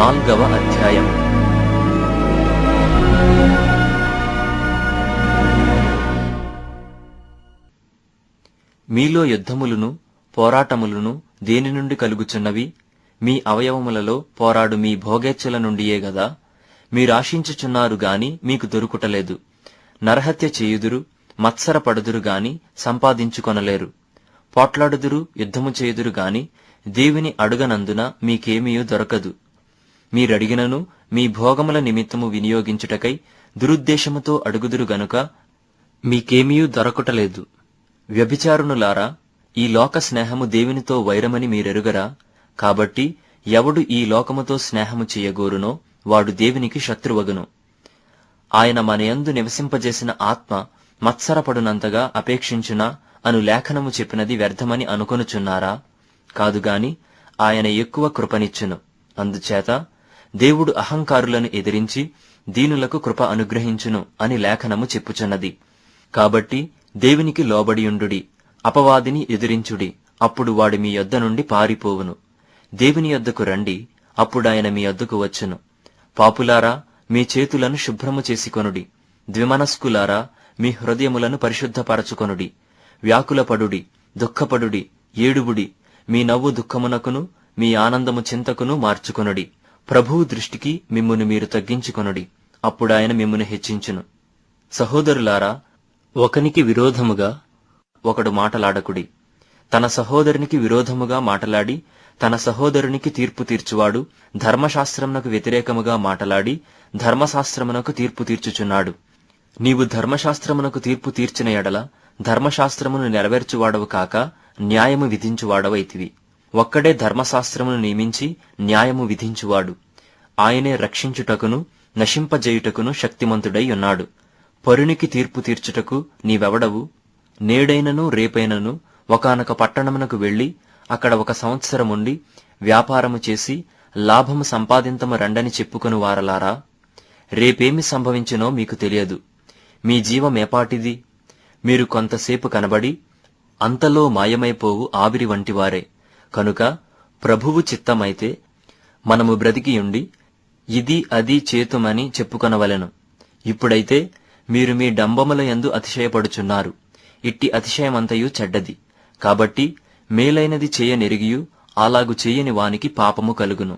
4వ అధ్యాయం. మీలో యుద్ధములును పోరాటములును దేని నుండి కలుగుచున్నవి? మీ అవయవములలో పోరాడు మీ భోగేచ్ఛల నుండియే గదా? మీరాశించుచున్నారు గాని మీకు దొరుకుటలేదు. నరహత్య చేయుదురు, మత్సరపడుదురు గాని సంపాదించుకొనలేరు. పోట్లాడుదురు, యుద్ధము చేయుదురు గాని దేవుని అడుగనందున మీకేమీయూ దొరకదు. మీరడిగినను మీ భోగముల నిమిత్తము వినియోగించుటకై దురుద్దేశముతో అడుగుదురు గనుక మీకేమీయూ దొరకుటలేదు. వ్యభిచారునులారా, ఈ లోక స్నేహము దేవునితో వైరమని మీరెరుగరా? కాబట్టి ఎవడు ఈ లోకముతో స్నేహము చేయగోరునో వాడు దేవునికి శత్రువగును. ఆయన మనయందు నివసింపజేసిన ఆత్మ మత్సరపడునంతగా అపేక్షించునా అను లేఖనము చెప్పినది వ్యర్థమని అనుకొనుచున్నారా? కాదుగాని ఆయన ఎక్కువ కృపనిచ్చును. అందుచేత దేవుడు అహంకారులను ఎదిరించి దీనులకు కృప అనుగ్రహించును అని లేఖనము చెప్పుచున్నది. కాబట్టి దేవునికి లోబడియుండుడి, అపవాదిని ఎదిరించుడి, అప్పుడు వాడు మీ యొద్ద నుండి పారిపోవును. దేవుని యొద్దకు రండి, అప్పుడాయన మీ యొద్దకు వచ్చును. పాపులారా, మీ చేతులను శుభ్రము చేసుకొనుడి. ద్విమనస్కులారా, మీ హృదయములను పరిశుద్ధపరచుకొనుడి. వ్యాకులపడుడి, దుఃఖపడుడి, ఏడుబుడి. మీ నవ్వు దుఃఖమునకును, మీ ఆనందము చింతకును మార్చుకొనుడి. ప్రభువు దృష్టికి మిమ్మును మీరు తగ్గించుకొనుడి, అప్పుడాయన మిమ్మును హెచ్చించును. సహోదరులారా, ఒకనికి విరోధముగా ఒకడు మాటలాడకుడి. తన సహోదరునికి విరోధముగా మాటలాడి తన సహోదరునికి తీర్పు తీర్చువాడు ధర్మశాస్త్రమునకు వ్యతిరేకముగా మాటలాడి ధర్మశాస్త్రమునకు తీర్పు తీర్చుచున్నాడు. నీవు ధర్మశాస్త్రమునకు తీర్పు తీర్చిన ఎడల ధర్మశాస్త్రమును నెరవేర్చువాడవు కాక న్యాయము విధించువాడవైతివి. ఒక్కడే ధర్మశాస్త్రమును నియమించి న్యాయము విధించువాడు. ఆయనే రక్షించుటకును నశింపజేయుటకును శక్తిమంతుడై ఉన్నాడు. పరునికి తీర్పు తీర్చుటకు నీవెవడవు? నేడైనను రేపైనను ఒకానొక పట్టణమునకు వెళ్లి అక్కడ 1 సంవత్సరముండి వ్యాపారము చేసి లాభము సంపాదింతము రండని చెప్పుకొను వారలారా, రేపేమి సంభవించునో మీకు తెలియదు. మీ జీవమేపాటిది? మీరు కొంతసేపు కనబడి అంతలో మాయమైపోవు ఆవిరి వంటివారే. కనుక ప్రభువు చిత్తమైతే మనము బ్రతికియుండి ఇది అది చేతుమని చెప్పుకొనవలెను. ఇప్పుడైతే మీరు మీ డంబముల యందు అతిశయపడుచున్నారు. ఇట్టి అతిశయమంతయు చెడ్డది. కాబట్టి మేలైనది చేయనెరిగియు అలాగు చేయని వానికి పాపము కలుగును.